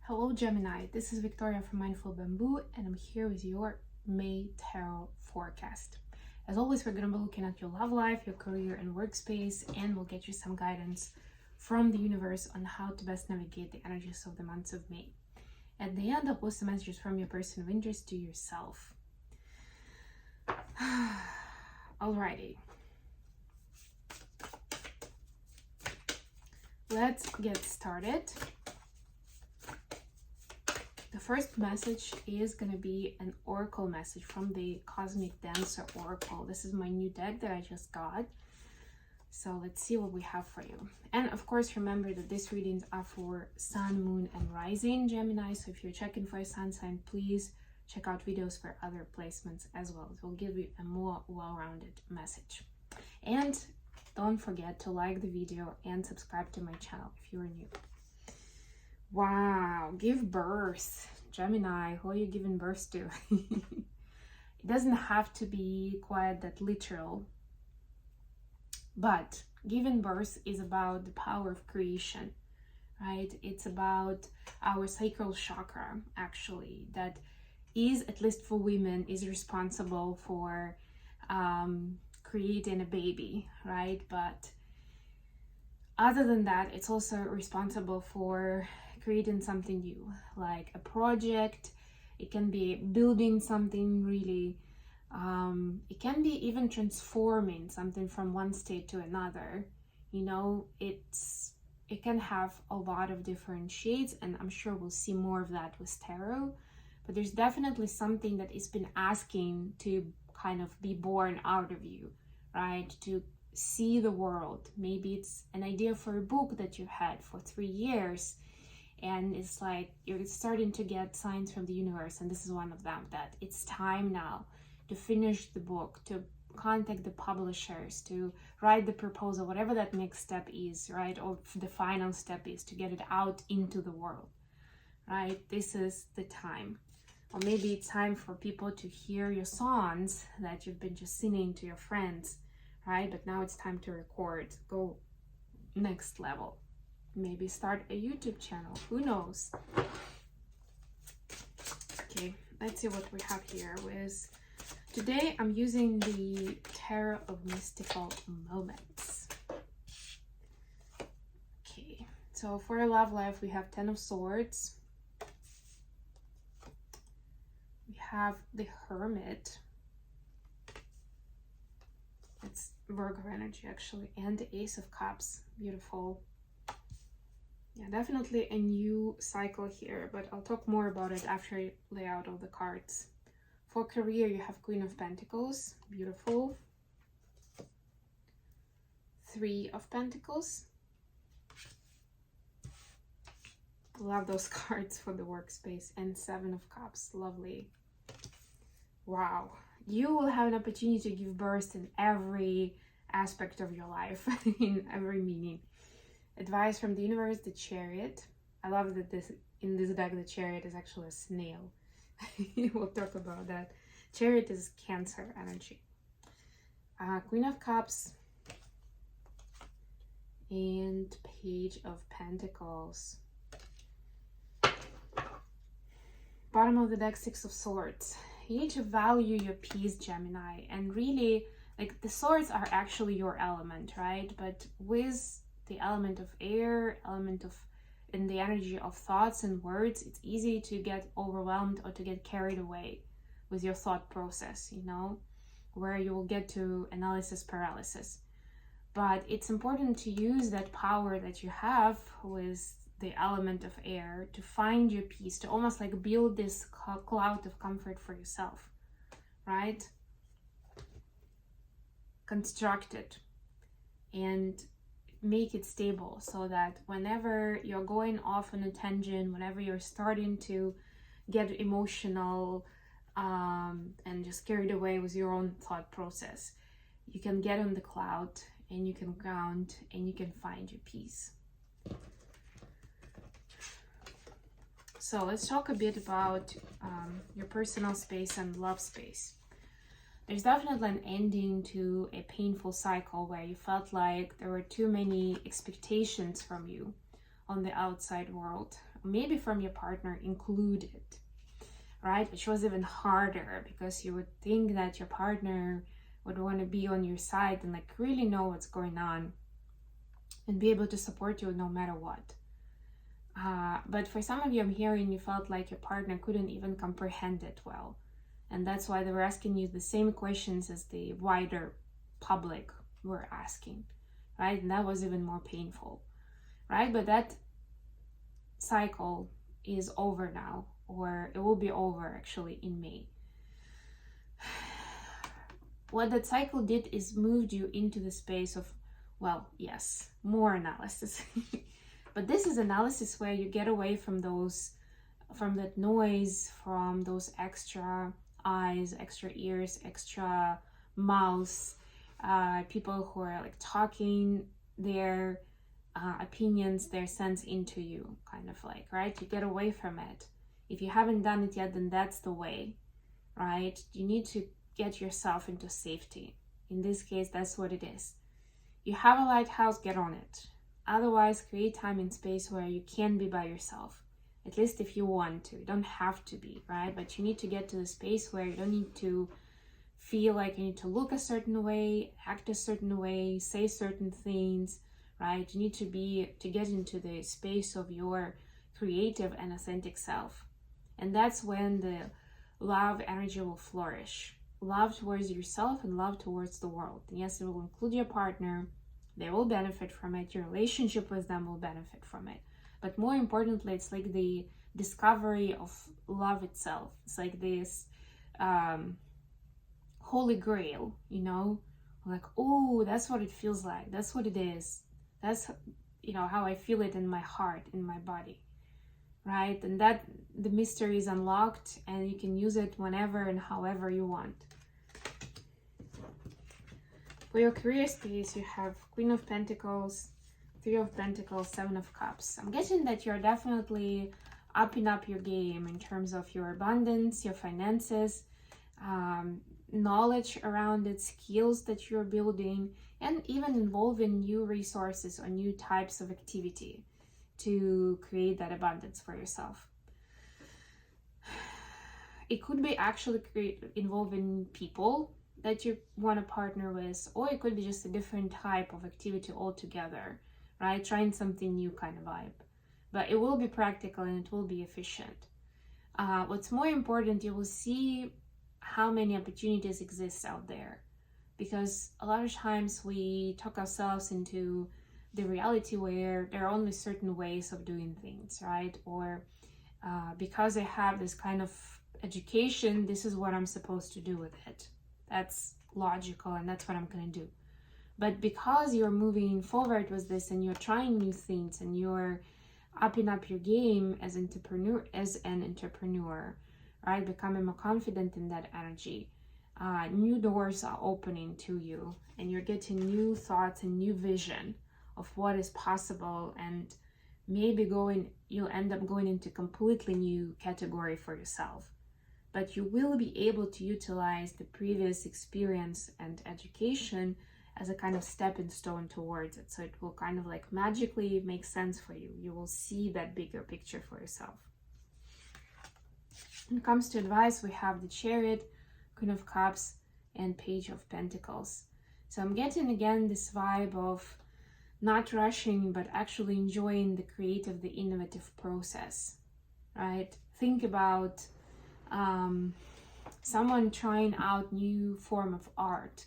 Hello Gemini, this is Victoria from Mindful Bamboo and I'm here with your May Tarot Forecast. As always, we're going to be looking at your love life, your career and workspace, and we'll get you some guidance from the universe on how to best navigate the energies of the months of May. At the end, I'll post some messages from your person of interest to yourself. Alrighty. Let's get started. The first message is going to be an oracle message from the Cosmic Dancer Oracle. This is my new deck that I just got. So let's see what we have for you. And of course, remember that these readings are for Sun, Moon, and Rising Gemini. So if you're checking for a sun sign, please check out videos for other placements as well. It will give you a more well-rounded message. And don't forget to like the video and subscribe to my channel if you're new. Wow, give birth. Gemini, who are you giving birth to? It doesn't have to be quite that literal, but giving birth is about the power of creation, right? It's about our sacral chakra, actually, that is, at least for women, is responsible for creating a baby, right? But other than that, it's also responsible for creating something new, like a project. It can be building something really, it can be even transforming something from one state to another. You know, it can have a lot of different shades, and I'm sure we'll see more of that with tarot. But there's definitely something that has been asking to kind of be born out of you, right? To see the world. Maybe it's an idea for a book that you had for 3 years, and it's like you're starting to get signs from the universe, and this is one of them, that it's time now to finish the book, to contact the publishers, to write the proposal, whatever that next step is, right? Or the final step is to get it out into the world, right? This is the time. Or maybe it's time for people to hear your songs that you've been just singing to your friends, right? But now it's time to record, go next level. Maybe start a YouTube channel, who knows? Okay, let's see what we have here with today. I'm using the Tarot of Mystical Moments. Okay, so for a love life, we have 10 of Swords. We have the Hermit. It's Virgo energy, actually, and the Ace of Cups. Beautiful. Yeah, definitely a new cycle here, but I'll talk more about it after I lay out all the cards. For career, you have Queen of Pentacles. Beautiful. 3 of Pentacles. Love those cards for the workspace. And 7 of Cups. Lovely. Wow. You will have an opportunity to give birth in every aspect of your life, in every meaning. Advice from the universe, the Chariot. I love that in this deck, the Chariot is actually a snail. We'll talk about that. Chariot is Cancer energy. Queen of Cups. And Page of Pentacles. Bottom of the deck, 6 of Swords. You need to value your peace, Gemini, and really, like, the swords are actually your element, right? But with the element of air, in the energy of thoughts and words, it's easy to get overwhelmed or to get carried away with your thought process, you know, where you will get to analysis paralysis. But it's important to use that power that you have with the element of air to find your peace, to almost like build this cloud of comfort for yourself, right? Construct it and make it stable, so that whenever you're going off on a tangent, whenever you're starting to get emotional and just carried away with your own thought process, you can get on the cloud and you can ground and you can find your peace. So let's talk a bit about your personal space and love space. There's definitely an ending to a painful cycle where you felt like there were too many expectations from you, on the outside world, maybe from your partner included, right? Which was even harder, because you would think that your partner would want to be on your side and like really know what's going on and be able to support you no matter what. But for some of you, I'm hearing you felt like your partner couldn't even comprehend it well. And that's why they were asking you the same questions as the wider public were asking, right? And that was even more painful, right? But that cycle is over now, or it will be over actually in May. What that cycle did is moved you into the space of, well, yes, more analysis. But this is analysis where you get away from that noise, from those extra eyes, extra ears, extra mouths, people who are like talking their opinions, their sense into you, kind of like, right? You get away from it. If you haven't done it yet, then that's the way, right? You need to get yourself into safety. In this case, that's what it is. You have a lighthouse, get on it. Otherwise, create time and space where you can be by yourself. At least if you want to. You don't have to be, right? But you need to get to the space where you don't need to feel like you need to look a certain way, act a certain way, say certain things, right? You need to get into the space of your creative and authentic self. And that's when the love energy will flourish. Love towards yourself and love towards the world. And yes, it will include your partner. They will benefit from it. Your relationship with them will benefit from it. But more importantly, it's like the discovery of love itself. It's like this holy grail, you know? Like, oh, that's what it feels like. That's what it is. That's, you know, how I feel it in my heart, in my body, right? And that the mystery is unlocked, and you can use it whenever and however you want. For your career space, you have Queen of Pentacles, Three of Pentacles, Seven of Cups. I'm getting that you're definitely upping up your game in terms of your abundance, your finances, knowledge around it, skills that you're building, and even involving new resources or new types of activity to create that abundance for yourself. It could be actually involving people that you want to partner with, or it could be just a different type of activity altogether, right? Trying something new kind of vibe. But it will be practical and it will be efficient. What's more important, you will see how many opportunities exist out there, because a lot of times we talk ourselves into the reality where there are only certain ways of doing things, right? Or because I have this kind of education, this is what I'm supposed to do with it. That's logical and that's what I'm gonna do. But because you're moving forward with this and you're trying new things and you're upping up your game as an entrepreneur, right? Becoming more confident in that energy. New doors are opening to you and you're getting new thoughts and new vision of what is possible, and maybe you'll end up going into completely new category for yourself. But you will be able to utilize the previous experience and education as a kind of stepping stone towards it. So it will kind of like magically make sense for you. You will see that bigger picture for yourself. When it comes to advice, we have the Chariot, Queen of Cups, and Page of Pentacles. So I'm getting again this vibe of not rushing, but actually enjoying the creative, the innovative process, right? Think about someone trying out new form of art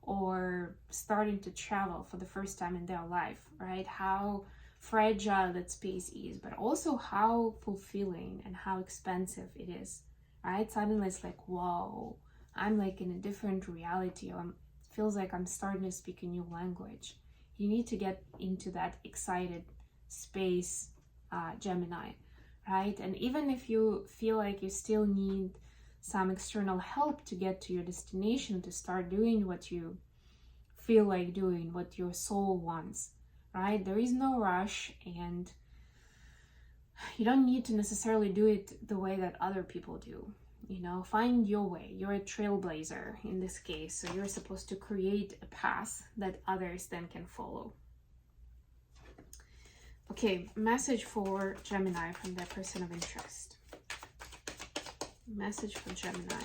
or starting to travel for the first time in their life, right? How fragile that space is, but also how fulfilling and how expensive it is, right? Suddenly it's like, whoa, I'm like in a different reality. It feels like I'm starting to speak a new language. You need to get into that excited space, Gemini, right? And even if you feel like you still need some external help to get to your destination, to start doing what you feel like doing, what your soul wants, right? There is no rush, and you don't need to necessarily do it the way that other people do. You know, find your way. You're a trailblazer in this case, so you're supposed to create a path that others then can follow. Okay, message for Gemini from their person of interest. Message for Gemini.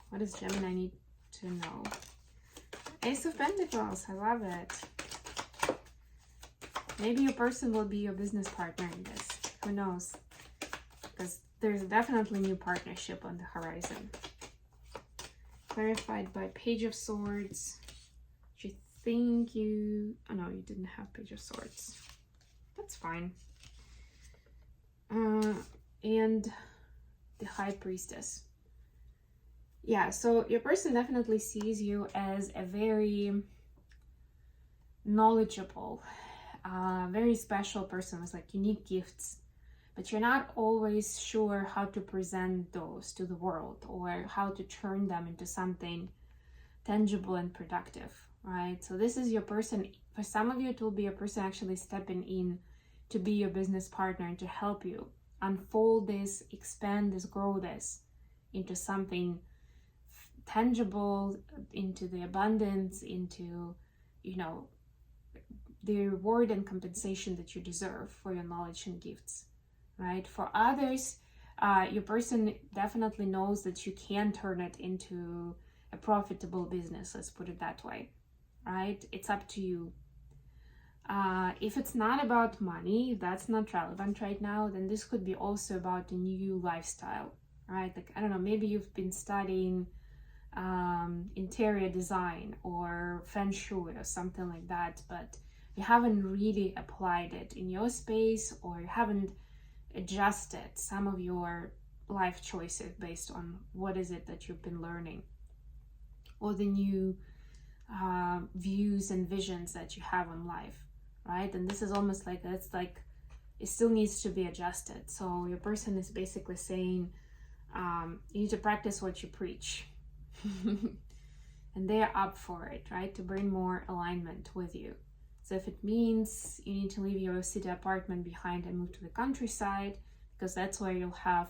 What does Gemini need to know? Ace of Pentacles, I love it. Maybe your person will be your business partner in this. Who knows? Because there's definitely new partnership on the horizon. Clarified by Page of Swords. Do you think you... Oh no, you didn't have Page of Swords. That's fine. And the High Priestess. Yeah, so your person definitely sees you as a very knowledgeable, very special person with like unique gifts, but you're not always sure how to present those to the world or how to turn them into something tangible and productive, right? So this is your person. For some of you, it will be a person actually stepping in to be your business partner and to help you unfold this, expand this, grow this into something tangible, into the abundance, into, you know, the reward and compensation that you deserve for your knowledge and gifts, right? For others, your person definitely knows that you can turn it into a profitable business, let's put it that way, right? It's up to you. If it's not about money, that's not relevant right now, then this could be also about a new lifestyle, right? Like, I don't know, maybe you've been studying interior design or feng shui or something like that, but you haven't really applied it in your space, or you haven't adjusted some of your life choices based on what is it that you've been learning, or the new views and visions that you have on life, right? And this is almost like, it's like it still needs to be adjusted. So your person is basically saying you need to practice what you preach. And they're up for it, right? To bring more alignment with you. So if it means you need to leave your city apartment behind and move to the countryside, because that's where you'll have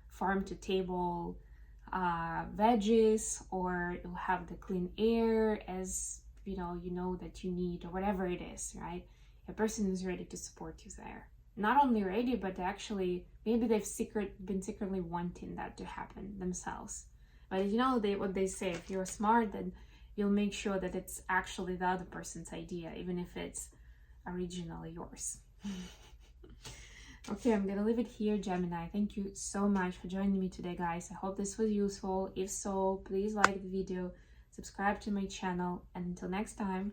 farm to table veggies, or you'll have the clean air as you know that you need, or whatever it is, right? A person is ready to support you there. Not only ready, but actually maybe they've been secretly wanting that to happen themselves. But you know, what they say, if you're smart, then you'll make sure that it's actually the other person's idea, even if it's originally yours. Okay, I'm gonna leave it here, Gemini. Thank you so much for joining me today, guys. I hope this was useful. If so, please like the video, subscribe to my channel, and until next time,